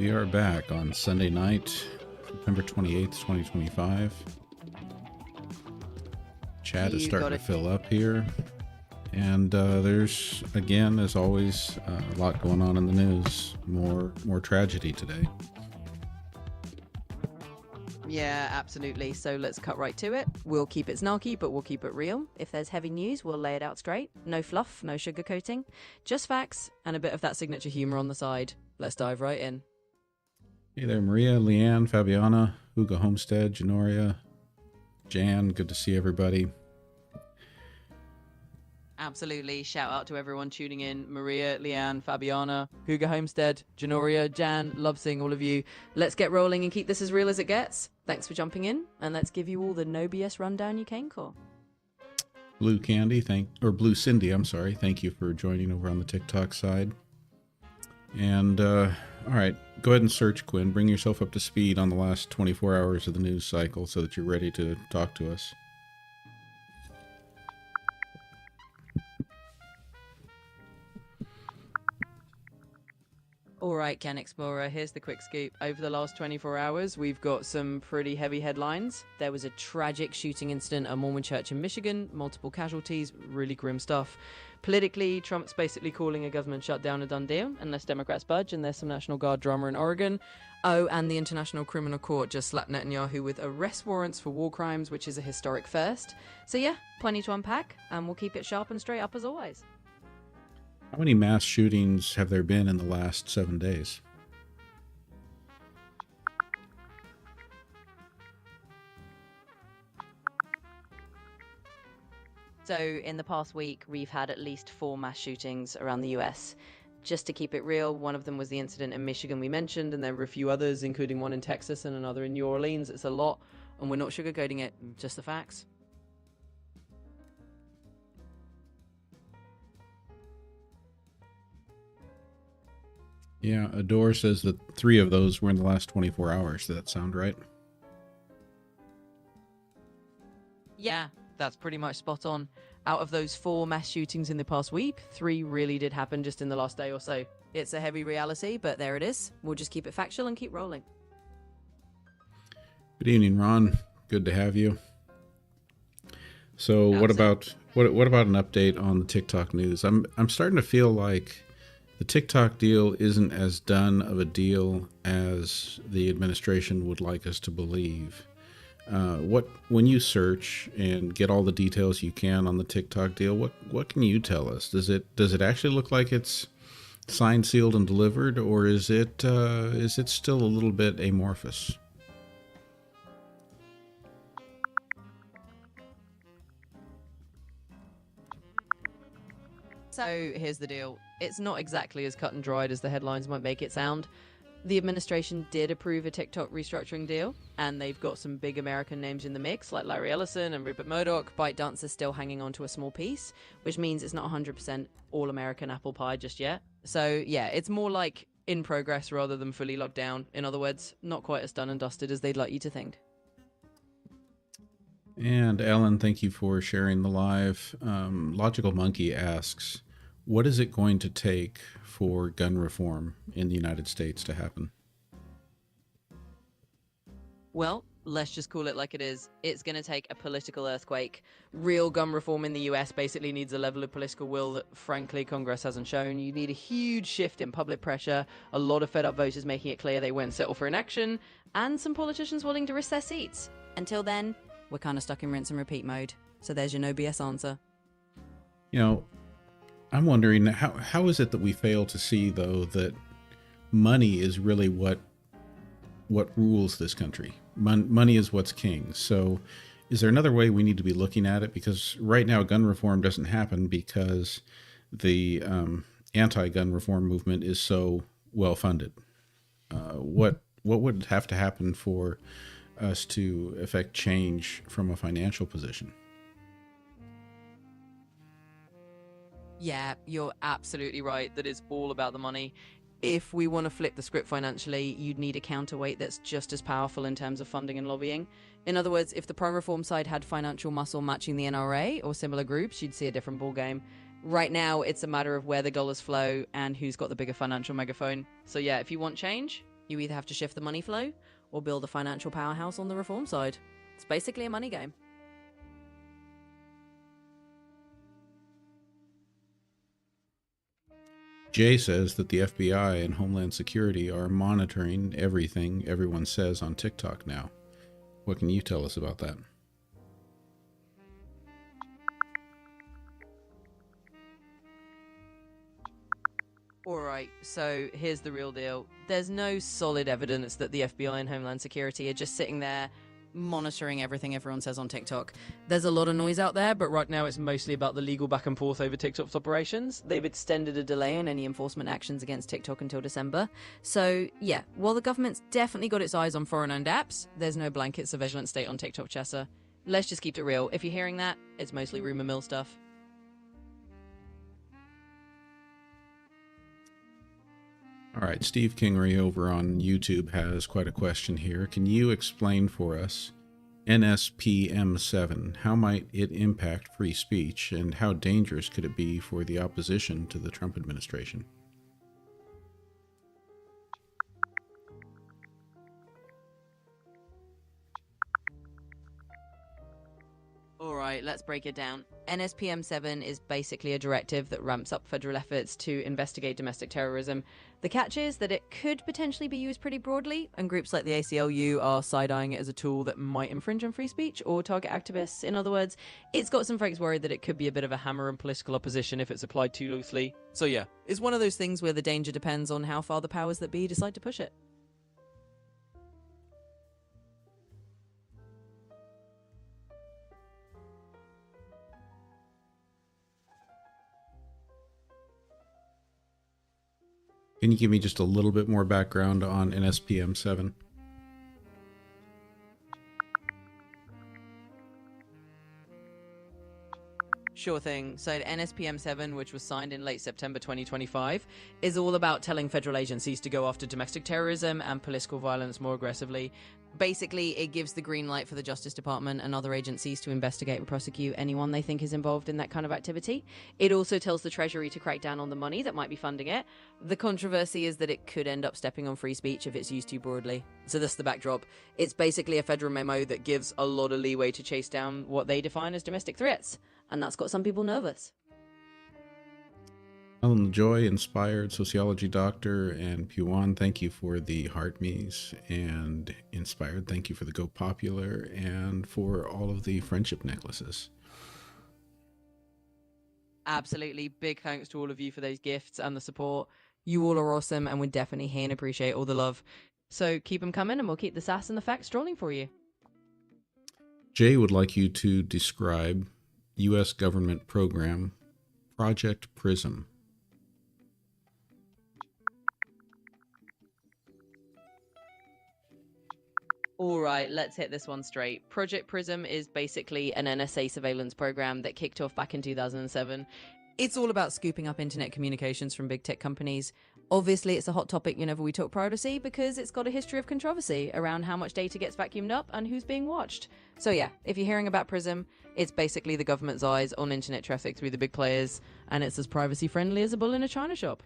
We are back on Sunday night, September 28th, 2025. Chat is starting to fill up here. And there's, again, as always, a lot going on in the news. More tragedy today. Yeah, absolutely. So let's cut right to it. We'll keep it snarky, but we'll keep it real. If there's heavy news, we'll lay it out straight. No fluff, no sugarcoating. Just facts and a bit of that signature humor on the side. Let's dive right in. Hey there, Maria, Leanne, Fabiana, Hugo Homestead, Janoria, Jan. Good to see everybody. Absolutely. Shout out to everyone tuning in. Maria, Leanne, Fabiana, Hugo Homestead, Janoria, Jan. Love seeing all of you. Let's get rolling and keep this as real as it gets. Thanks for jumping in, and let's give you all the no BS rundown you came for. Blue Candy, Blue Cindy, I'm sorry. Thank you for joining over on the TikTok side. And, all right, go ahead and search, Quinn. Bring yourself up to speed on the last 24 hours of the news cycle so that you're ready to talk to us. All right, GenXplorer, here's the quick scoop. Over the last 24 hours, we've got some pretty heavy headlines. There was a tragic shooting incident at a Mormon church in Michigan, multiple casualties, really grim stuff. Politically, Trump's basically calling a government shutdown a done deal, unless Democrats budge, and there's some National Guard drama in Oregon. Oh, and the International Criminal Court just slapped Netanyahu with arrest warrants for war crimes, which is a historic first. So yeah, plenty to unpack, and we'll keep it sharp and straight up as always. How many mass shootings have there been in the last 7 days? So in the past week, we've had at least 4 mass shootings around the US. Just to keep it real, one of them was the incident in Michigan we mentioned, and there were a few others, including one in Texas and another in New Orleans. It's a lot, and we're not sugarcoating it, just the facts. Yeah, Adore says that 3 of those were in the last 24 hours. Does that sound right? Yeah, that's pretty much spot on. Out of those 4 mass shootings in the past week, 3 really did happen just in the last day or so. It's a heavy reality, but there it is. We'll just keep it factual and keep rolling. Good evening, Ron. Good to have you. So what about an update on the TikTok news? I'm starting to feel like the TikTok deal isn't as done of a deal as the administration would like us to believe. When you search and get all the details you can on the TikTok deal, what can you tell us? Does it actually look like it's signed, sealed, and delivered, or is it still a little bit amorphous? So here's the deal. It's not exactly as cut and dried as the headlines might make it sound. The administration did approve a TikTok restructuring deal, and they've got some big American names in the mix, like Larry Ellison and Rupert Murdoch. ByteDance is still hanging on to a small piece, which means it's not 100% all-American apple pie just yet. So yeah, it's more like in progress rather than fully locked down. In other words, not quite as done and dusted as they'd like you to think. And Alan, thank you for sharing the live. Logical Monkey asks, what is it going to take for gun reform in the United States to happen? Well, let's just call it like it is. It's going to take a political earthquake. Real gun reform in the US basically needs a level of political will that, frankly, Congress hasn't shown. You need a huge shift in public pressure, a lot of fed-up voters making it clear they won't settle for inaction, and some politicians willing to risk their seats. Until then, we're kind of stuck in rinse and repeat mode. So there's your no BS answer. You know, I'm wondering, how is it that we fail to see, though, that money is really what rules this country? Money is what's king. So is there another way we need to be looking at it? Because right now gun reform doesn't happen because the anti-gun reform movement is so well funded. What would have to happen for us to effect change from a financial position? Yeah, you're absolutely right that it's all about the money. If we want to flip the script financially, you'd need a counterweight that's just as powerful in terms of funding and lobbying. In other words, if the pro-reform side had financial muscle matching the NRA or similar groups, you'd see a different ballgame. Right now, it's a matter of where the dollars flow and who's got the bigger financial megaphone. So yeah, if you want change, You either have to shift the money flow or build a financial powerhouse on the reform side. It's basically a money game. Jay says that the FBI and Homeland Security are monitoring everything everyone says on TikTok now. What can you tell us about that? Alright, so here's the real deal. There's no solid evidence that the FBI and Homeland Security are just sitting there monitoring everything everyone says on TikTok. There's a lot of noise out there, but right now it's mostly about the legal back and forth over TikTok's operations. They've extended a delay on any enforcement actions against TikTok until December. So, yeah, while the government's definitely got its eyes on foreign-owned apps, there's no blanket surveillance state on TikTok, Chessa. Let's just keep it real. If you're hearing that, it's mostly rumor mill stuff. All right, Steve Kingery over on YouTube has quite a question here. Can you explain for us NSPM7? How might it impact free speech, and how dangerous could it be for the opposition to the Trump administration? Alright, let's break it down. NSPM 7 is basically a directive that ramps up federal efforts to investigate domestic terrorism. The catch is that it could potentially be used pretty broadly, and groups like the ACLU are side-eyeing it as a tool that might infringe on free speech or target activists. In other words, it's got some folks worried that it could be a bit of a hammer on political opposition if it's applied too loosely. So yeah, it's one of those things where the danger depends on how far the powers that be decide to push it. Can you give me just a little bit more background on NSPM 7? Sure thing. So NSPM 7, which was signed in late September 2025, is all about telling federal agencies to go after domestic terrorism and political violence more aggressively. Basically, it gives the green light for the Justice Department and other agencies to investigate and prosecute anyone they think is involved in that kind of activity. It also tells the Treasury to crack down on the money that might be funding it. The controversy is that it could end up stepping on free speech if it's used too broadly. So that's the backdrop. It's basically a federal memo that gives a lot of leeway to chase down what they define as domestic threats. And that's got some people nervous. Alan Joy, Inspired Sociology Doctor, and Puan, thank you for the heart me's, and Inspired, thank you for the Go Popular, and for all of the friendship necklaces. Absolutely. Big thanks to all of you for those gifts and the support. You all are awesome, and we're definitely here and appreciate all the love. So keep them coming, and we'll keep the sass and the facts strolling for you. Jay would like you to describe U.S. government program Project Prism. All right, let's hit this one straight. Project Prism is basically an NSA surveillance program that kicked off back in 2007. It's all about scooping up internet communications from big tech companies. Obviously, it's a hot topic whenever we talk privacy because it's got a history of controversy around how much data gets vacuumed up and who's being watched. So yeah, if you're hearing about Prism, it's basically the government's eyes on internet traffic through the big players, and it's as privacy friendly as a bull in a china shop.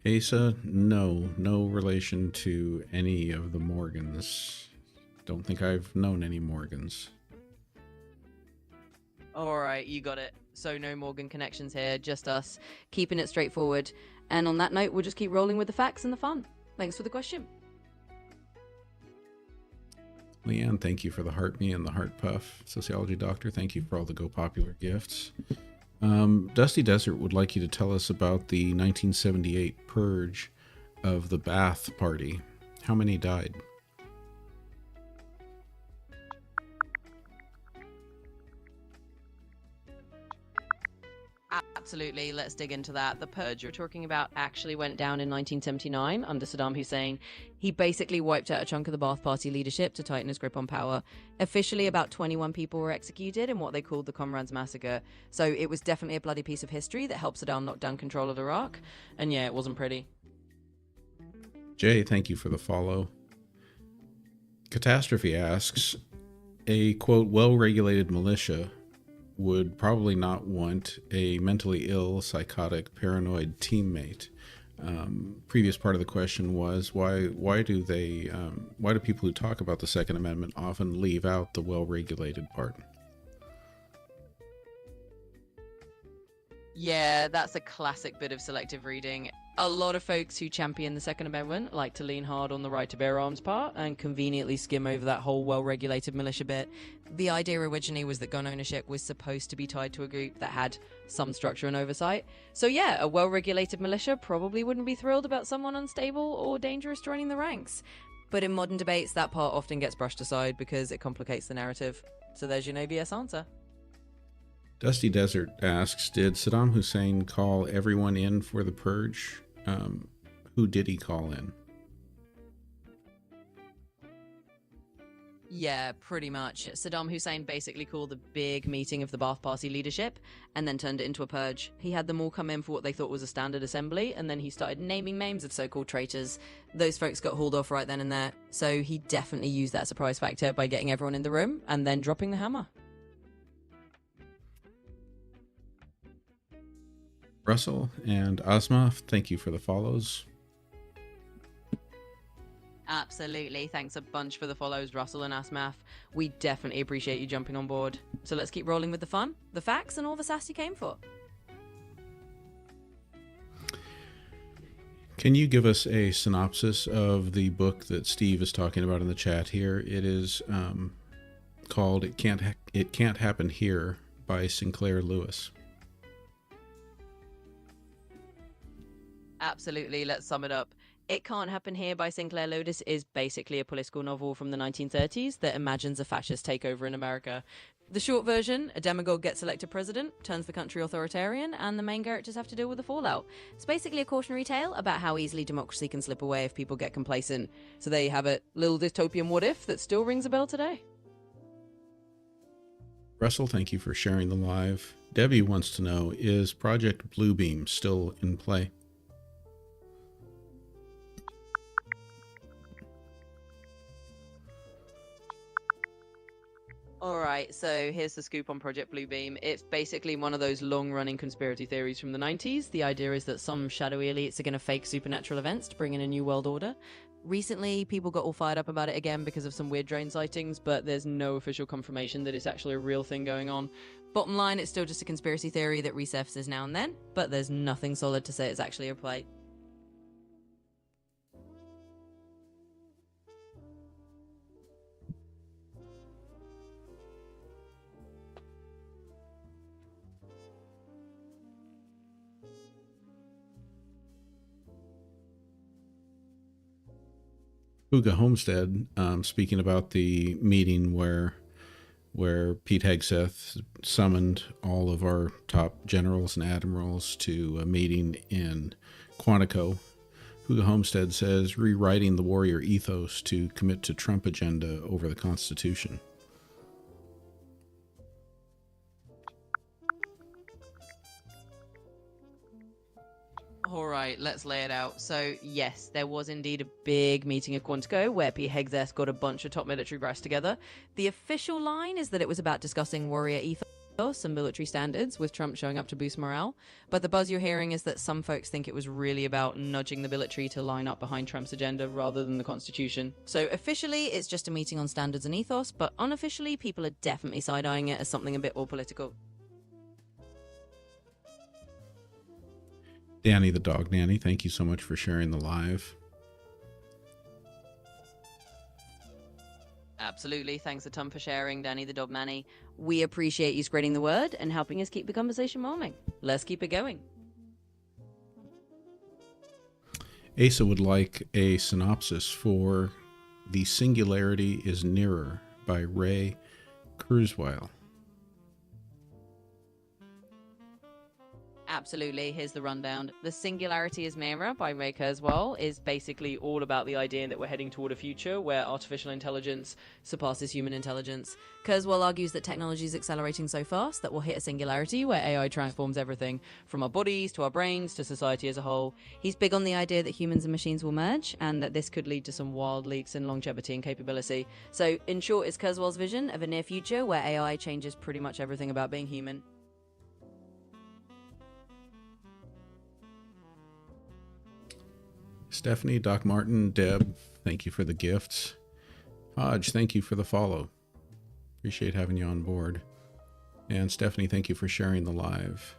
Asa, no relation to any of the Morgans. Don't think I've known any Morgans. Alright, you got it. So no Morgan connections here, just us, keeping it straightforward. And on that note, we'll just keep rolling with the facts and the fun. Thanks for the question. Leanne, thank you for the heart me and the heart puff. Sociology Doctor, thank you for all the Go Popular gifts. Dusty Desert would like you to tell us about the 1978 purge of the Ba'ath Party. How many died? Absolutely, let's dig into that. The purge you're talking about actually went down in 1979 under Saddam Hussein. He basically wiped out a chunk of the Ba'ath Party leadership to tighten his grip on power. Officially, about 21 people were executed in what they called the Comrades Massacre. So it was definitely a bloody piece of history that helped Saddam knock down control of Iraq. And yeah, it wasn't pretty. Jay, thank you for the follow. Catastrophe asks, a quote, well-regulated militia would probably not want a mentally ill, psychotic, paranoid teammate. Previous part of the question was why do people who talk about the Second Amendment often leave out the well-regulated part? Yeah, that's a classic bit of selective reading. A lot of folks who champion the Second Amendment like to lean hard on the right to bear arms part and conveniently skim over that whole well-regulated militia bit. The idea originally was that gun ownership was supposed to be tied to a group that had some structure and oversight. So yeah, a well-regulated militia probably wouldn't be thrilled about someone unstable or dangerous joining the ranks. But in modern debates, that part often gets brushed aside because it complicates the narrative. So there's your no BS answer. Dusty Desert asks, did Saddam Hussein call everyone in for the purge? Who did he call in? Yeah, pretty much. Saddam Hussein basically called the big meeting of the Ba'ath Party leadership and then turned it into a purge. He had them all come in for what they thought was a standard assembly, and then he started naming names of so-called traitors. Those folks got hauled off right then and there, so he definitely used that surprise factor by getting everyone in the room and then dropping the hammer. Russell and Asma, thank you for the follows. Absolutely. Thanks a bunch for the follows, Russell and Asmaf. We definitely appreciate you jumping on board. So let's keep rolling with the fun, the facts, and all the sass you came for. Can you give us a synopsis of the book that Steve is talking about in the chat here? It is called It Can't Happen Here by Sinclair Lewis. Absolutely. Let's sum it up. It Can't Happen Here by Sinclair Lewis is basically a political novel from the 1930s that imagines a fascist takeover in America. The short version, a demagogue gets elected president, turns the country authoritarian, and the main characters have to deal with the fallout. It's basically a cautionary tale about how easily democracy can slip away if people get complacent. So there you have it, little dystopian what if that still rings a bell today. Russell, thank you for sharing the live. Debbie wants to know, is Project Bluebeam still in play? Alright, so here's the scoop on Project Bluebeam. It's basically one of those long-running conspiracy theories from the 90s. The idea is that some shadowy elites are going to fake supernatural events to bring in a new world order. Recently, people got all fired up about it again because of some weird drone sightings, but there's no official confirmation that it's actually a real thing going on. Bottom line, it's still just a conspiracy theory that resurfaces now and then, but there's nothing solid to say it's actually a play. Huga Homestead, speaking about the meeting where Pete Hegseth summoned all of our top generals and admirals to a meeting in Quantico. Huga Homestead says, rewriting the warrior ethos to commit to Trump agenda over the Constitution. All right, let's lay it out. So, yes, there was indeed a big meeting at Quantico where Pete Hegseth got a bunch of top military brass together. The official line is that it was about discussing warrior ethos and military standards, with Trump showing up to boost morale. But the buzz you're hearing is that some folks think it was really about nudging the military to line up behind Trump's agenda rather than the Constitution. So, officially, it's just a meeting on standards and ethos, but unofficially, people are definitely side-eyeing it as something a bit more political. Danny the Dog Nanny, thank you so much for sharing the live. Absolutely. Thanks a ton for sharing, Danny the Dog Nanny. We appreciate you spreading the word and helping us keep the conversation warming. Let's keep it going. Asa would like a synopsis for The Singularity is Nearer by Ray Kurzweil. Absolutely. Here's the rundown. The Singularity is Mira by Ray Kurzweil is basically all about the idea that we're heading toward a future where artificial intelligence surpasses human intelligence. Kurzweil argues that technology is accelerating so fast that we'll hit a singularity where AI transforms everything, from our bodies to our brains to society as a whole. He's big on the idea that humans and machines will merge, and that this could lead to some wild leaps in longevity and capability. So, in short, it's Kurzweil's vision of a near future where AI changes pretty much everything about being human. Stephanie, Doc Martin, Deb, thank you for the gifts. Hodge, thank you for the follow. Appreciate having you on board. And Stephanie, thank you for sharing the live.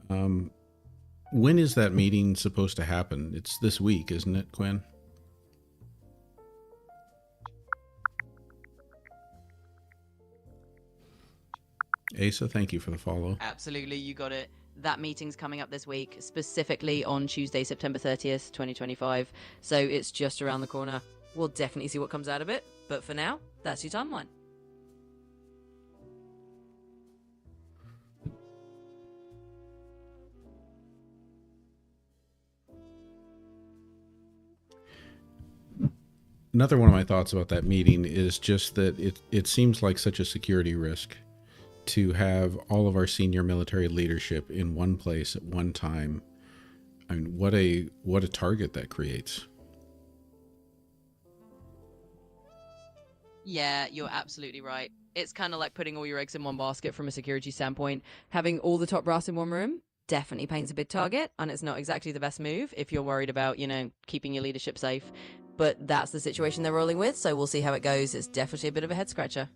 When is that meeting supposed to happen? It's this week, isn't it, Quinn? Asa, thank you for the follow. Absolutely, you got it. That meeting's coming up this week, specifically on Tuesday, September 30th, 2025. So it's just around the corner. We'll definitely see what comes out of it. But for now, that's your timeline. Another one of my thoughts about that meeting is just that it seems like such a security risk to have all of our senior military leadership in one place at one time. I mean, what a target that creates. Yeah, you're absolutely right. It's kind of like putting all your eggs in one basket from a security standpoint. Having all the top brass in one room definitely paints a big target, and it's not exactly the best move if you're worried about, keeping your leadership safe. But that's the situation they're rolling with, so we'll see how it goes. It's definitely a bit of a head scratcher.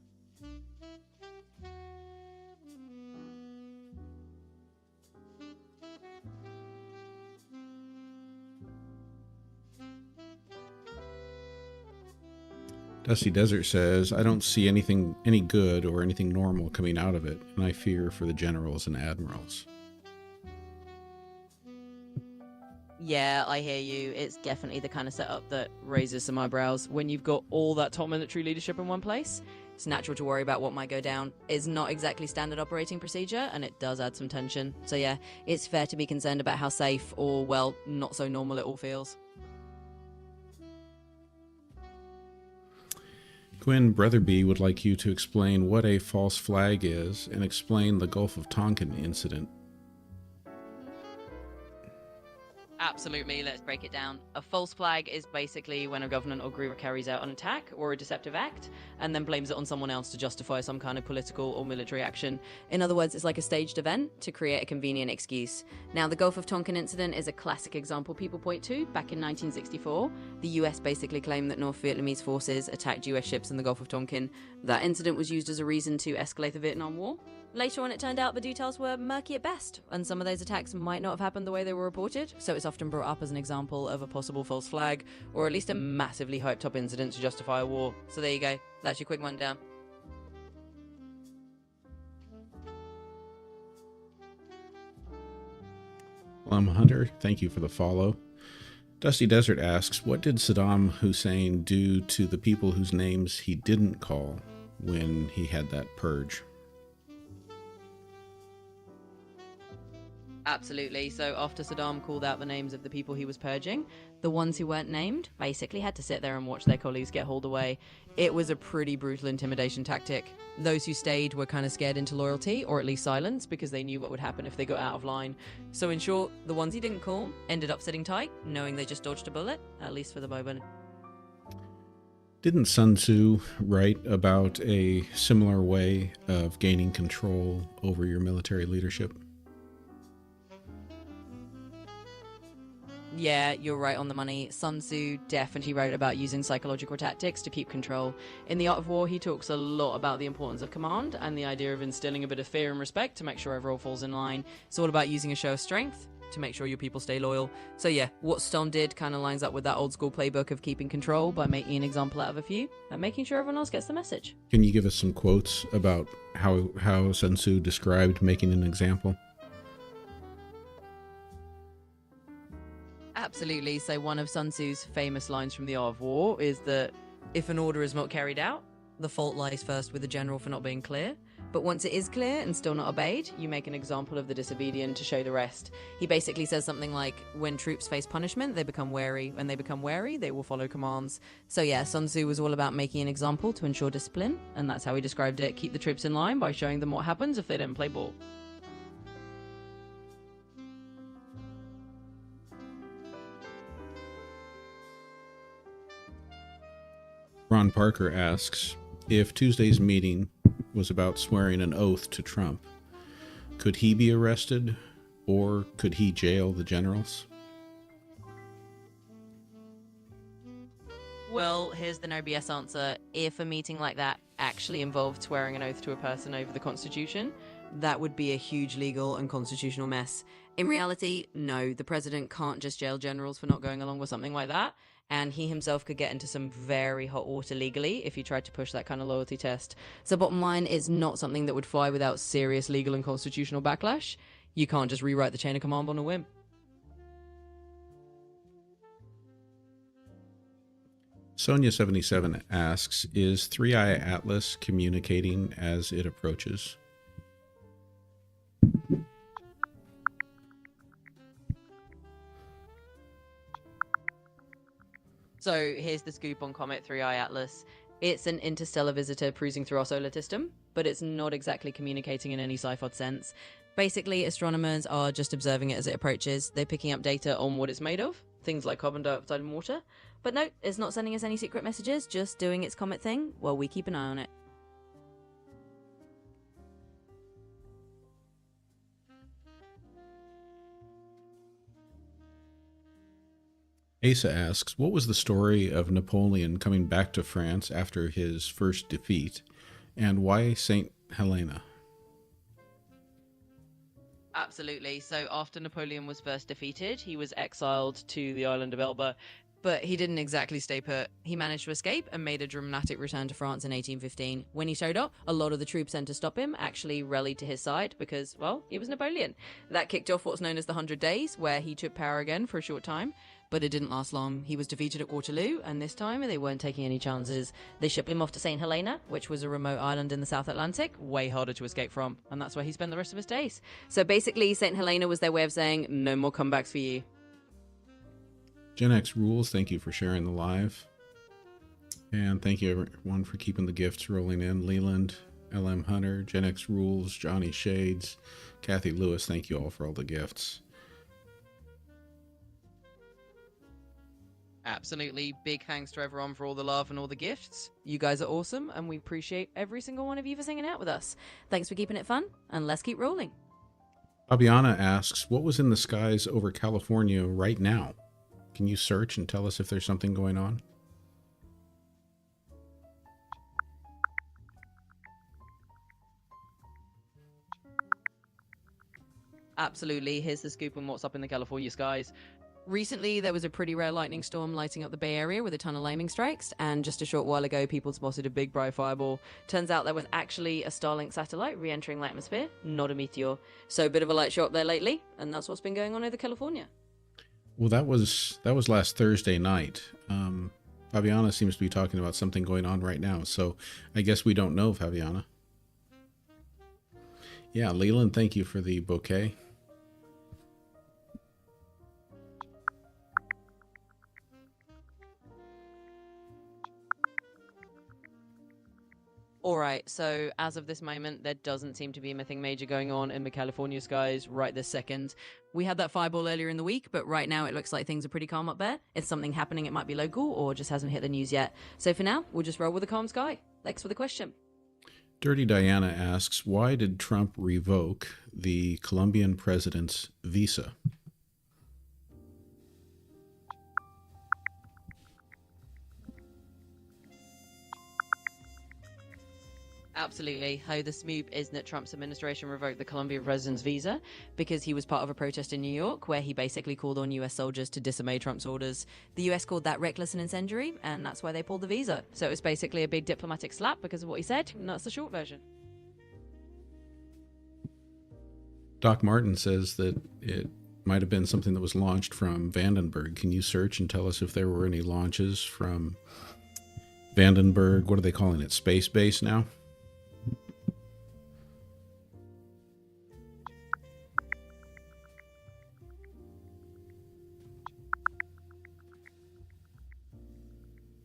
Dusty Desert says, I don't see any good or anything normal coming out of it, and I fear for the generals and admirals. Yeah, I hear you. It's definitely the kind of setup that raises some eyebrows. When you've got all that top military leadership in one place, it's natural to worry about what might go down. It's not exactly standard operating procedure, and it does add some tension. So yeah, it's fair to be concerned about how safe or, well, not so normal it all feels. Quinn Brotherby would like you to explain what a false flag is and explain the Gulf of Tonkin incident. Absolutely, let's break it down. A false flag is basically when a government or group carries out an attack or a deceptive act and then blames it on someone else to justify some kind of political or military action. In other words, it's like a staged event to create a convenient excuse. Now, the Gulf of Tonkin incident is a classic example people point to. Back in 1964, the US basically claimed that North Vietnamese forces attacked US ships in the Gulf of Tonkin. That incident was used as a reason to escalate the Vietnam War. Later on, it turned out the details were murky at best, and some of those attacks might not have happened the way they were reported, so it's often brought up as an example of a possible false flag, or at least a massively hyped up incident to justify a war. So there you go, that's your quick rundown. Hunter, thank you for the follow. Dusty Desert asks, what did Saddam Hussein do to the people whose names he didn't call when he had that purge? Absolutely. So after Saddam called out the names of the people he was purging, the ones who weren't named basically had to sit there and watch their colleagues get hauled away. It was a pretty brutal intimidation tactic. Those who stayed were kind of scared into loyalty, or at least silence, because they knew what would happen if they got out of line. So in short, the ones he didn't call ended up sitting tight, knowing they just dodged a bullet, at least for the moment. Didn't Sun Tzu write about a similar way of gaining control over your military leadership? Yeah, you're right on the money. Sun Tzu definitely wrote about using psychological tactics to keep control. In The Art of War, he talks a lot about the importance of command and the idea of instilling a bit of fear and respect to make sure everyone falls in line. It's all about using a show of strength to make sure your people stay loyal. So yeah, what Stone did kind of lines up with that old school playbook of keeping control by making an example out of a few and making sure everyone else gets the message. Can you give us some quotes about how Sun Tzu described making an example? Absolutely. So one of Sun Tzu's famous lines from The Art of War is that if an order is not carried out, The fault lies first with the general for not being clear, but once it is clear and still not obeyed, you make an example of the disobedient to show the rest. He basically says something like, when troops face punishment, they become wary. When they become wary, they will follow commands. So yeah, Sun Tzu was all about making an example to ensure discipline, and that's how he described it: keep the troops in line by showing them what happens if they don't play ball. Ron Parker asks, if Tuesday's meeting was about swearing an oath to Trump, could he be arrested, or could he jail the generals? Well, here's the no BS answer. If a meeting like that actually involved swearing an oath to a person over the Constitution, that would be a huge legal and constitutional mess. In reality, no, the president can't just jail generals for not going along with something like that, and he himself could get into some very hot water legally if he tried to push that kind of loyalty test. So bottom line, it's not something that would fly without serious legal and constitutional backlash. You can't just rewrite the chain of command on a whim. Sonia77 asks, is 3-Eye Atlas communicating as it approaches? So here's the scoop on Comet 3-Eye Atlas. It's an interstellar visitor cruising through our solar system, but it's not exactly communicating in any sci-fi sense. Basically, astronomers are just observing it as it approaches. They're picking up data on what it's made of, things like carbon dioxide and water. But no, it's not sending us any secret messages, just doing its Comet thing while we keep an eye on it. Asa asks, what was the story of Napoleon coming back to France after his first defeat, and why St. Helena? Absolutely. So after Napoleon was first defeated, he was exiled to the island of Elba, but he didn't exactly stay put. He managed to escape and made a dramatic return to France in 1815. When he showed up, a lot of the troops sent to stop him actually rallied to his side because, well, he was Napoleon. That kicked off what's known as the 100 Days, where he took power again for a short time. But it didn't last long. He was defeated at Waterloo, and this time they weren't taking any chances. They shipped him off to St. Helena, which was a remote island in the South Atlantic, way harder to escape from, and that's where he spent the rest of his days. So basically, St. Helena was their way of saying, no more comebacks for you. Gen X Rules, thank you for sharing the live. And thank you everyone for keeping the gifts rolling in. Leland, LM Hunter, Gen X Rules, Johnny Shades, Kathy Lewis, thank you all for all the gifts. Absolutely. Big thanks to everyone for all the love and all the gifts. You guys are awesome, and we appreciate every single one of you for singing out with us. Thanks for keeping it fun, and let's keep rolling. Fabiana asks, what was in the skies over California right now? Can you search and tell us if there's something going on? Absolutely. Here's the scoop on what's up in the California skies. Recently, there was a pretty rare lightning storm lighting up the Bay Area with a ton of lightning strikes, and just a short while ago, people spotted a big bright fireball. Turns out there was actually a Starlink satellite re-entering the atmosphere, not a meteor. So a bit of a light show up there lately, and that's what's been going on over California. Well, that was last Thursday night. Fabiana seems to be talking about something going on right now, so I guess we don't know, Fabiana. Yeah, Leland, thank you for the bouquet. Alright, so as of this moment, there doesn't seem to be anything major going on in the California skies right this second. We had that fireball earlier in the week, but right now it looks like things are pretty calm up there. If something happening, it might be local or just hasn't hit the news yet. So for now, we'll just roll with a calm sky. Thanks for the question. Dirty Diana asks, why did Trump revoke the Colombian president's visa? Absolutely. How the smoop is that Trump's administration revoked the Colombian president's visa because he was part of a protest in New York where he basically called on US soldiers to disobey Trump's orders. The US called that reckless and incendiary, and that's why they pulled the visa. So it was basically a big diplomatic slap because of what he said, and that's the short version. Doc Martin says that it might have been something that was launched from Vandenberg. Can you search and tell us if there were any launches from Vandenberg, what are they calling it? Space base now?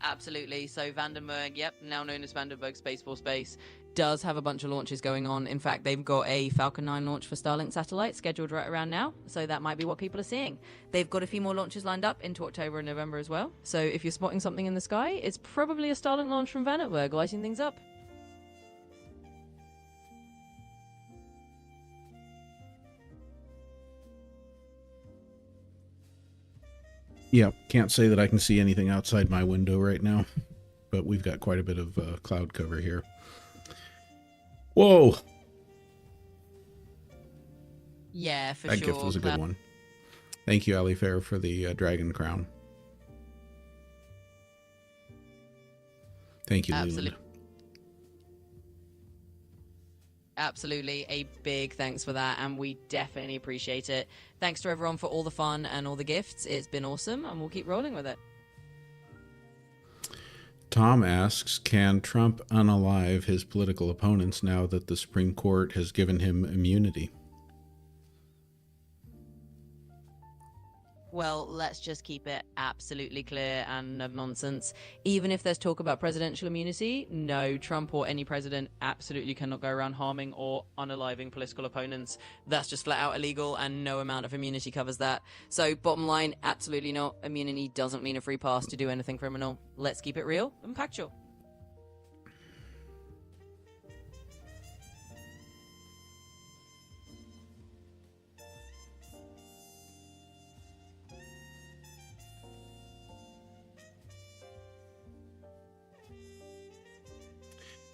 Absolutely. So Vandenberg, yep, now known as Vandenberg Space Force Base, does have a bunch of launches going on. In fact, they've got a Falcon 9 launch for Starlink satellite scheduled right around now, so that might be what people are seeing. They've got a few more launches lined up into October and November as well. So if you're spotting something in the sky, it's probably a Starlink launch from Vandenberg lighting things up. Yeah, can't say that I can see anything outside my window right now, but we've got quite a bit of cloud cover here. Whoa! Yeah, for that sure. That gift was a good one. Thank you, Ali Fair, for the dragon crown. Thank you, Leland. Absolutely, a big thanks for that, and we definitely appreciate it. Thanks to everyone for all the fun and all the gifts. It's been awesome, and we'll keep rolling with it. Tom asks, can Trump unalive his political opponents now that the Supreme Court has given him immunity? Well, let's just keep it absolutely clear and no nonsense. Even if there's talk about presidential immunity, no, Trump or any president absolutely cannot go around harming or unaliving political opponents. That's just flat out illegal, and no amount of immunity covers that. So bottom line, absolutely not. Immunity doesn't mean a free pass to do anything criminal. Let's keep it real and factual.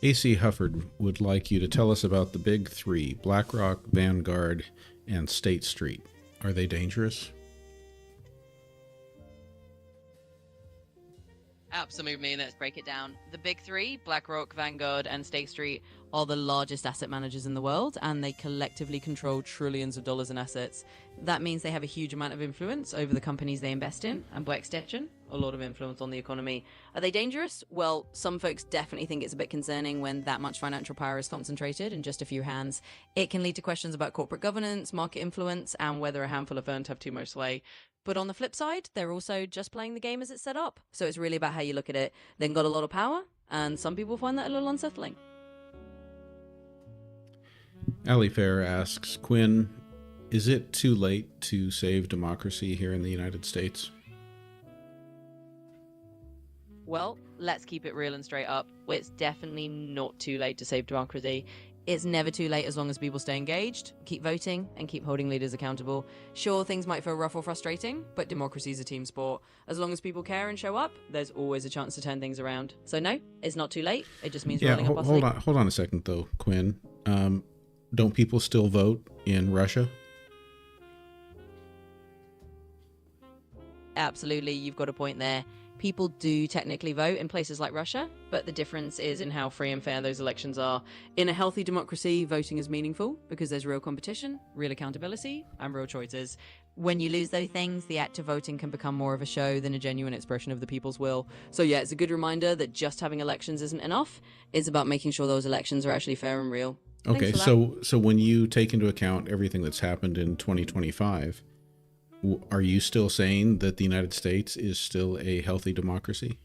AC Hufford would like you to tell us about the big three, BlackRock, Vanguard, and State Street. Are they dangerous? Absolutely, let's break it down. The big three, BlackRock, Vanguard, and State Street, are the largest asset managers in the world, and they collectively control trillions of dollars in assets. That means they have a huge amount of influence over the companies they invest in, and by extension, a lot of influence on the economy. Are they dangerous? Well, some folks definitely think it's a bit concerning when that much financial power is concentrated in just a few hands. It can lead to questions about corporate governance, market influence, and whether a handful of firms have too much sway. But on the flip side, they're also just playing the game as it's set up. So it's really about how you look at it. They've got a lot of power, and some people find that a little unsettling. Ali Fair asks, Quinn, is it too late to save democracy here in the United States? Well, let's keep it real and straight up. It's definitely not too late to save democracy. It's never too late as long as people stay engaged, keep voting, and keep holding leaders accountable. Sure, things might feel rough or frustrating, but democracy is a team sport. As long as people care and show up, there's always a chance to turn things around. So no, it's not too late. It just means rolling up our sleeve. Hold on a second, though, Quinn. Don't people still vote in Russia? Absolutely, you've got a point there. People do technically vote in places like Russia, but the difference is in how free and fair those elections are. In a healthy democracy, voting is meaningful because there's real competition, real accountability, and real choices. When you lose those things, the act of voting can become more of a show than a genuine expression of the people's will. So yeah, it's a good reminder that just having elections isn't enough. It's about making sure those elections are actually fair and real. Okay, so when you take into account everything that's happened in 2025, are you still saying that the United States is still a healthy democracy?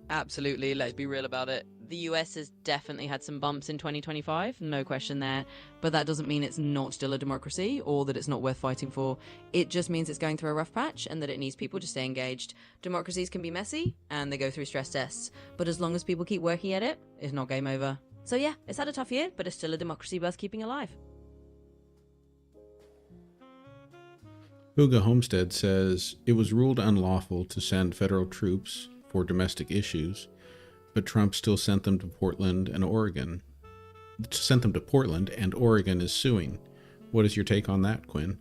Absolutely, let's be real about it. The US has definitely had some bumps in 2025, no question there, but that doesn't mean it's not still a democracy or that it's not worth fighting for. It just means it's going through a rough patch and that it needs people to stay engaged. Democracies can be messy and they go through stress tests, but as long as people keep working at it, it's not game over. So yeah, it's had a tough year, but it's still a democracy worth keeping alive. Hugo Homestead says, it was ruled unlawful to send federal troops for domestic issues, but Trump still sent them to Portland and Oregon. And Oregon is suing. What is your take on that, Quinn?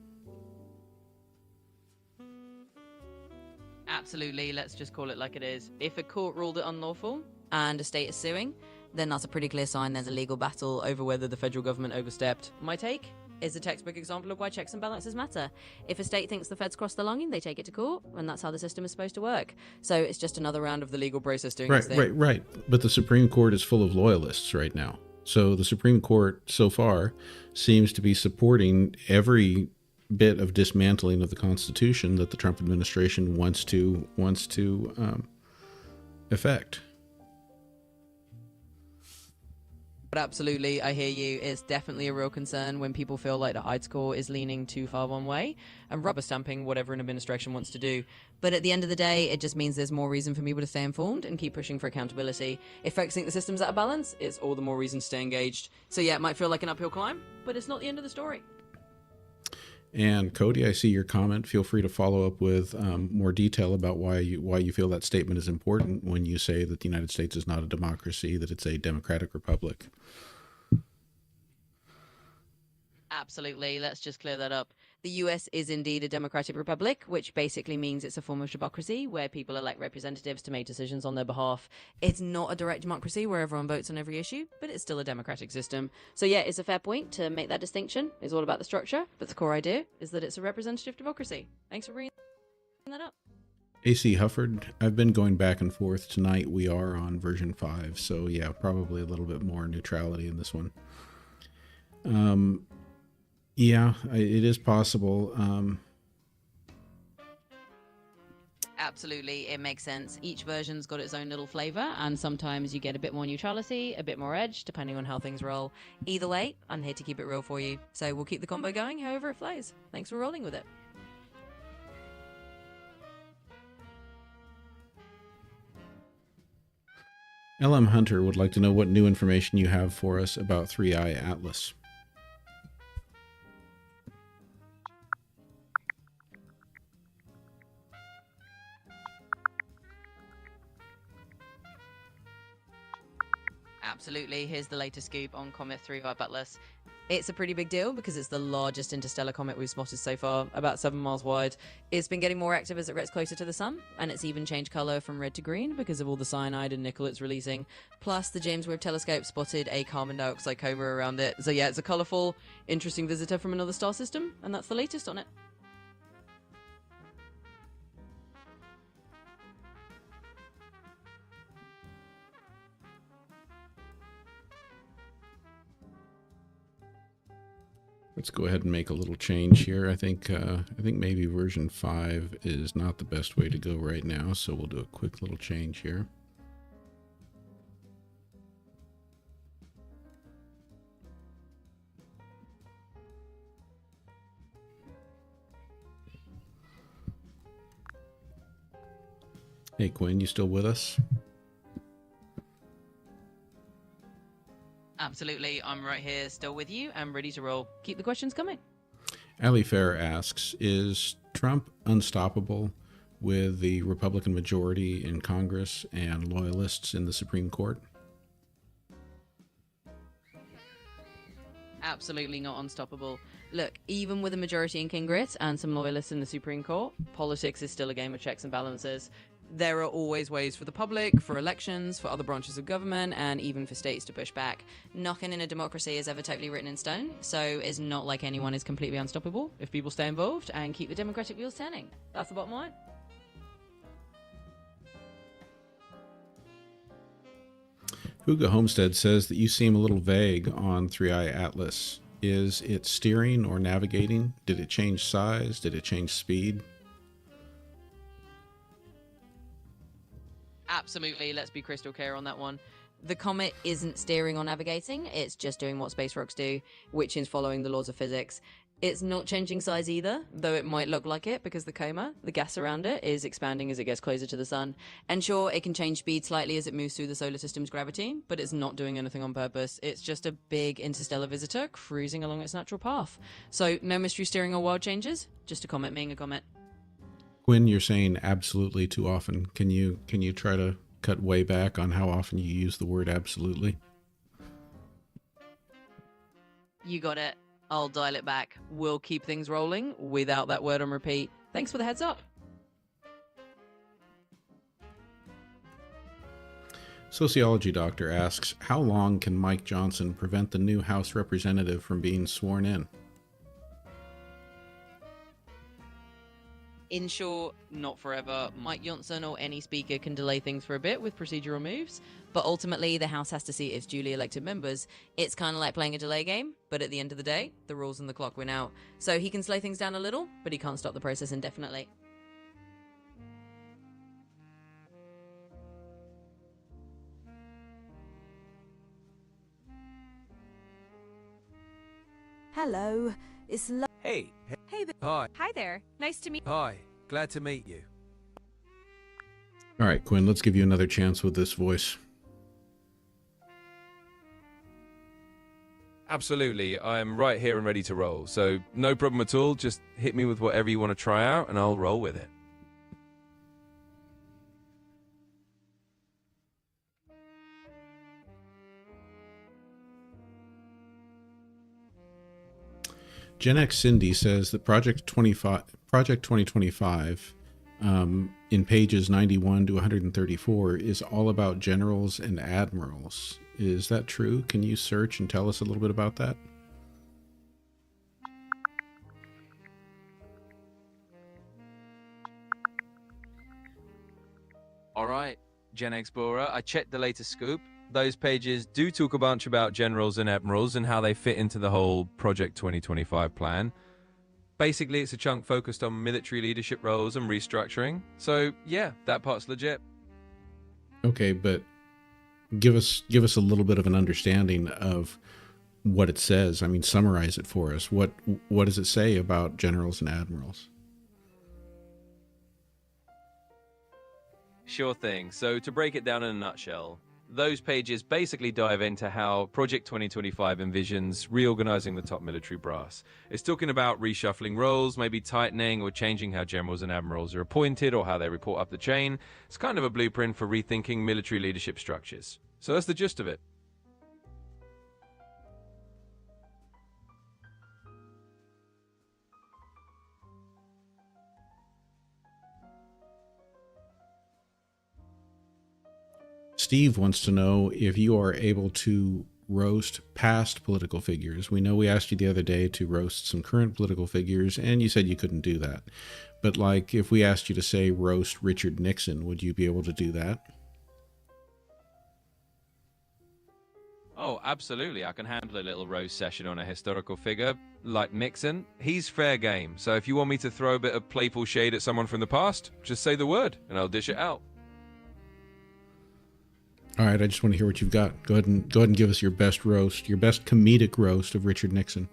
Absolutely, let's just call it like it is. If a court ruled it unlawful and a state is suing, then that's a pretty clear sign there's a legal battle over whether the federal government overstepped. My take? is a textbook example of why checks and balances matter. If a state thinks the feds crossed the line, they take it to court, and that's how the system is supposed to work. So it's just another round of the legal process doing its thing. Right. But the Supreme Court is full of loyalists right now. So the Supreme Court so far seems to be supporting every bit of dismantling of the Constitution that the Trump administration wants to effect. But absolutely, I hear you. It's definitely a real concern when people feel like the Hyde score is leaning too far one way and rubber stamping whatever an administration wants to do. But at the end of the day, it just means there's more reason for people to stay informed and keep pushing for accountability. If folks think the system's out of balance, it's all the more reason to stay engaged. So yeah, it might feel like an uphill climb, but it's not the end of the story. And Cody, I see your comment. Feel free to follow up with more detail about why you feel that statement is important when you say that the United States is not a democracy, that it's a democratic republic. Absolutely. Let's just clear that up. The US is indeed a democratic republic, which basically means it's a form of democracy where people elect representatives to make decisions on their behalf. It's not a direct democracy where everyone votes on every issue, but it's still a democratic system. So yeah, it's a fair point to make that distinction. It's all about the structure, but the core idea is that it's a representative democracy. Thanks for bringing that up. AC Hufford, I've been going back and forth. Tonight we are on version 5, so yeah, probably a little bit more neutrality in this one. Yeah, it is possible. Absolutely, it makes sense. Each version's got its own little flavor, and sometimes you get a bit more neutrality, a bit more edge, depending on how things roll. Either way, I'm here to keep it real for you. So we'll keep the combo going however it flows. Thanks for rolling with it. LM Hunter would like to know what new information you have for us about 3i Atlas. Absolutely. Here's the latest scoop on Comet 3i Atlas. It's a pretty big deal because it's the largest interstellar comet we've spotted so far, about 7 miles wide. It's been getting more active as it gets closer to the sun, and it's even changed color from red to green because of all the cyanide and nickel it's releasing. Plus, the James Webb Telescope spotted a carbon dioxide coma around it. So yeah, it's a colorful, interesting visitor from another star system, and that's the latest on it. Let's go ahead and make a little change here. I think maybe version 5 is not the best way to go right now, so we'll do a quick little change here. Hey Quinn, you still with us? Absolutely, I'm right here, still with you, and ready to roll. Keep the questions coming. Ali Fair asks, is Trump unstoppable with the Republican majority in Congress and loyalists in the Supreme Court? Absolutely not unstoppable. Look, even with a majority in Congress and some loyalists in the Supreme Court, politics is still a game of checks and balances. There are always ways for the public, for elections, for other branches of government, and even for states to push back. Nothing in a democracy is ever totally written in stone, so it's not like anyone is completely unstoppable if people stay involved and keep the democratic wheels turning. That's the bottom line. Hugo Homestead says that you seem a little vague on 3i Atlas. Is it steering or navigating? Did it change size? Did it change speed? Absolutely, let's be crystal clear on that one. The Comet isn't steering or navigating, it's just doing what space rocks do, which is following the laws of physics. It's not changing size either, though it might look like it because the coma, the gas around it, is expanding as it gets closer to the sun. And sure, it can change speed slightly as it moves through the solar system's gravity, but it's not doing anything on purpose. It's just a big interstellar visitor cruising along its natural path. So no mystery steering or wild changes, just a comet being a comet. Quinn, you're saying absolutely too often. Can you try to cut way back on how often you use the word absolutely? You got it. I'll dial it back. We'll keep things rolling without that word on repeat. Thanks for the heads up. Sociology Doctor asks, how long can Mike Johnson prevent the new House representative from being sworn in? In short, not forever. Mike Johnson or any speaker can delay things for a bit with procedural moves, but ultimately the House has to seat its duly elected members. It's kind of like playing a delay game, but at the end of the day, the rules and the clock win out. So he can slow things down a little, but he can't stop the process indefinitely. Hello, it's Hey. Hey there. Hi. Hi there. Nice to meet. Hi. Glad to meet you. All right, Quinn, let's give you another chance with this voice. Absolutely. I'm right here and ready to roll. So no problem at all. Just hit me with whatever you want to try out and I'll roll with it. GenX Cindy says that Project 2025 in pages 91 to 134 is all about generals and admirals. Is that true? Can you search and tell us a little bit about that? All right, GenXplorer, I checked the latest scoop. Those pages do talk a bunch about generals and admirals and how they fit into the whole Project 2025 plan. Basically, it's a chunk focused on military leadership roles and restructuring. So, yeah, that part's legit. Okay, but give us a little bit of an understanding of what it says. I mean, summarize it for us. What does it say about generals and admirals? Sure thing. So to break it down in a nutshell, those pages basically dive into how Project 2025 envisions reorganizing the top military brass. It's talking about reshuffling roles, maybe tightening or changing how generals and admirals are appointed or how they report up the chain. It's kind of a blueprint for rethinking military leadership structures. So that's the gist of it. Steve wants to know if you are able to roast past political figures. We know we asked you the other day to roast some current political figures, and you said you couldn't do that. But like, if we asked you to say roast Richard Nixon, would you be able to do that? Oh, absolutely. I can handle a little roast session on a historical figure like Nixon. He's fair game. So if you want me to throw a bit of playful shade at someone from the past, just say the word and I'll dish it out. All right, I just want to hear what you've got. Go ahead and give us your best roast, your best comedic roast of Richard Nixon.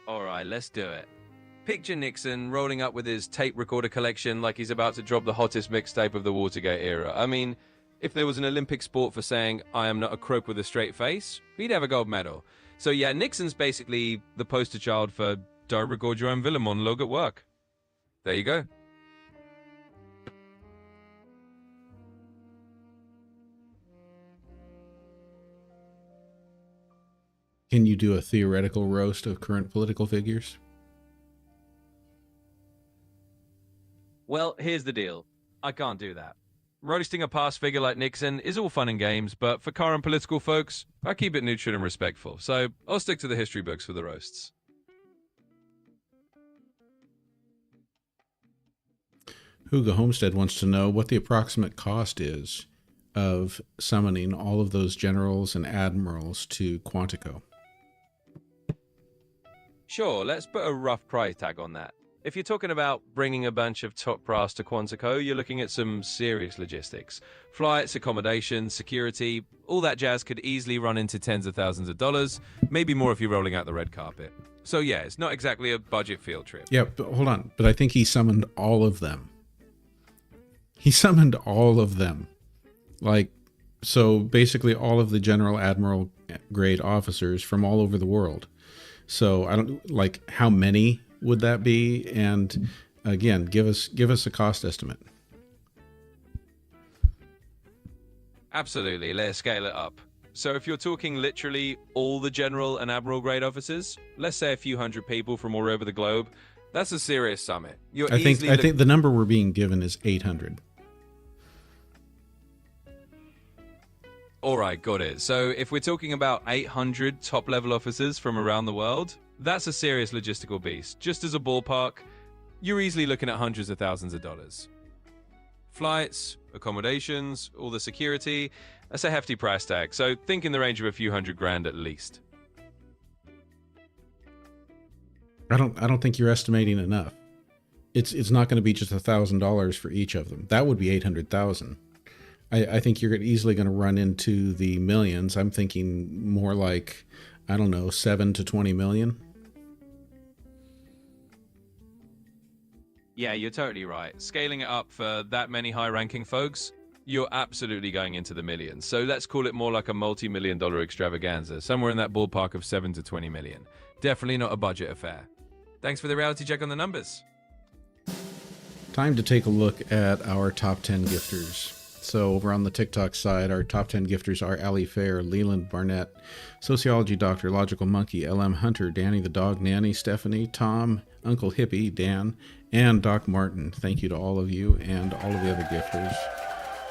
All right, let's do it. Picture Nixon rolling up with his tape recorder collection like he's about to drop the hottest mixtape of the Watergate era. I mean, if there was an Olympic sport for saying, I am not a crook with a straight face, he'd have a gold medal. So yeah, Nixon's basically the poster child for don't record your own villain monologue at work. There you go. Can you do a theoretical roast of current political figures? Well, here's the deal. I can't do that. Roasting a past figure like Nixon is all fun and games, but for current political folks, I keep it neutral and respectful, so I'll stick to the history books for the roasts. Hugo Homestead wants to know what the approximate cost is of summoning all of those generals and admirals to Quantico. Sure, let's put a rough price tag on that. If you're talking about bringing a bunch of top brass to Quantico, you're looking at some serious logistics. Flights, accommodation, security, all that jazz could easily run into tens of thousands of dollars, maybe more if you're rolling out the red carpet. So yeah, it's not exactly a budget field trip. Yeah, but hold on. But I think he summoned all of them. He summoned all of them. Like, so basically all of the general admiral grade officers from all over the world. So I don't, like, how many would that be? And again, give us a cost estimate. Absolutely, let's scale it up. So if you're talking literally all the general and admiral grade officers, let's say a few hundred people from all over the globe, that's a serious summit. I think the number we're being given is 800. All right, got it. So if we're talking about 800 top-level officers from around the world, That's a serious logistical beast. Just as a ballpark, you're easily looking at hundreds of thousands of dollars. Flights, accommodations, all the security, that's a hefty price tag. So think in the range of a few $100,000 at least. I don't think you're estimating enough. It's not going to be just $1,000 for each of them. That would be 800,000. I think you're easily going to run into the millions. I'm thinking more like, I don't know, 7 to 20 million. Yeah, you're totally right. Scaling it up for that many high-ranking folks, you're absolutely going into the millions. So let's call it more like a multi-million-dollar extravaganza, somewhere in that ballpark of 7 to 20 million. Definitely not a budget affair. Thanks for the reality check on the numbers. Time to take a look at our top 10 gifters. So over on the TikTok side, our top 10 gifters are Ali Fair, Leland Barnett, Sociology Doctor, Logical Monkey, LM Hunter, Danny the Dog Nanny, Stephanie, Tom, Uncle Hippie, Dan, and Doc Martin. Thank you to all of you and all of the other gifters.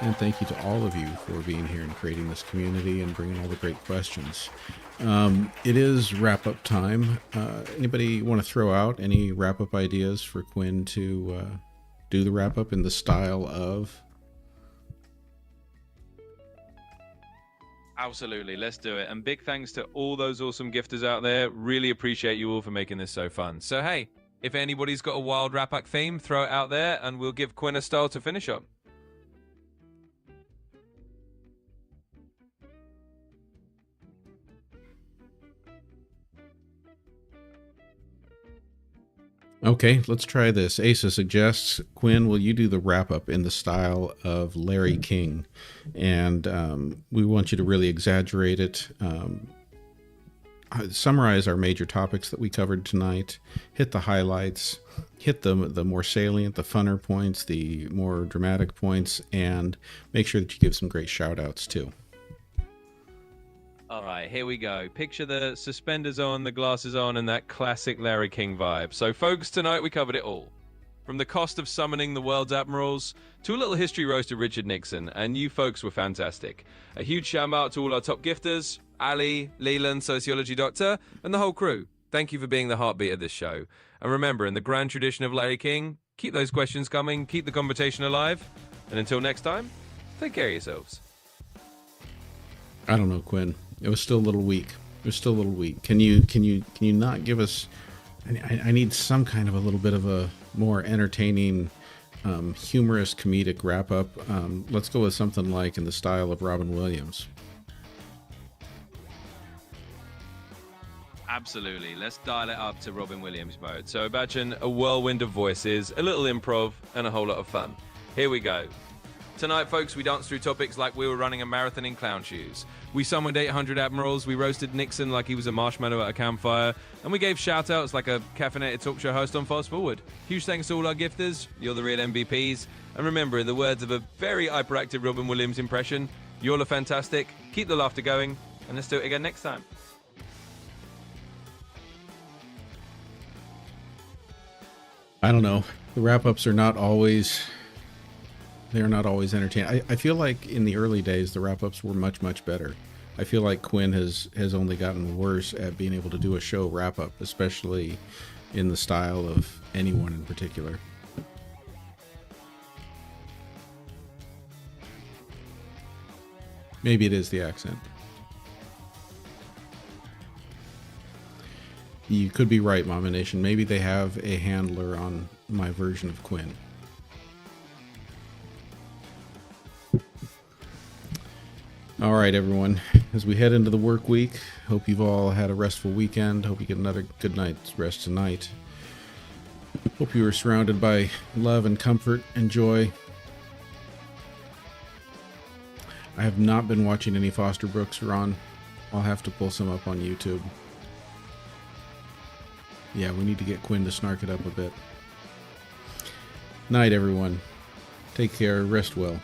And thank you to all of you for being here and creating this community and bringing all the great questions. It is wrap-up time. Anybody want to throw out any wrap-up ideas for Quinn to do the wrap-up in the style of... Absolutely, let's do it. And big thanks to all those awesome gifters out there. Really appreciate you all for making this so fun. So hey, if anybody's got a wild wrap-up theme, throw it out there and we'll give Quinn a style to finish up. Okay, let's try this. Asa suggests, Quinn, will you do the wrap-up in the style of Larry King? And we want you to really exaggerate it. Summarize our major topics that we covered tonight. Hit the highlights. Hit the more salient, the funner points, the more dramatic points, and make sure that you give some great shout-outs, too. All right, here we go. Picture the suspenders on, the glasses on, and that classic Larry King vibe. So, folks, tonight we covered it all. From the cost of summoning the world's admirals to a little history roast of Richard Nixon, and you folks were fantastic. A huge shout out to all our top gifters, Ali, Leland, Sociology Doctor, and the whole crew. Thank you for being the heartbeat of this show. And remember, in the grand tradition of Larry King, keep those questions coming, keep the conversation alive, and until next time, take care of yourselves. I don't know, Quinn. It was still a little weak. Can you not give us? I need some kind of a little bit of a more entertaining, humorous, comedic wrap up. Let's go with something like in the style of Robin Williams. Absolutely. Let's dial it up to Robin Williams mode. So imagine a whirlwind of voices, a little improv, and a whole lot of fun. Here we go. Tonight, folks, we danced through topics like we were running a marathon in clown shoes. We summoned 800 admirals, we roasted Nixon like he was a marshmallow at a campfire, and we gave shout-outs like a caffeinated talk show host on Fast Forward. Huge thanks to all our gifters. You're the real MVPs. And remember, in the words of a very hyperactive Robin Williams impression, you all are fantastic. Keep the laughter going, and let's do it again next time. I don't know. The wrap-ups are not always... They're not always entertaining. I feel like in the early days, the wrap-ups were much, much better. I feel like Quinn has only gotten worse at being able to do a show wrap-up, especially in the style of anyone in particular. Maybe it is the accent. You could be right, Mama Nation. Maybe they have a handler on my version of Quinn. All right, everyone. As we head into the work week, hope you've all had a restful weekend. Hope you get another good night's rest tonight. Hope you are surrounded by love and comfort and joy. I have not been watching any Foster Brooks, Ron. I'll have to pull some up on YouTube. Yeah, we need to get Quinn to snark it up a bit. Night, everyone. Take care. Rest well.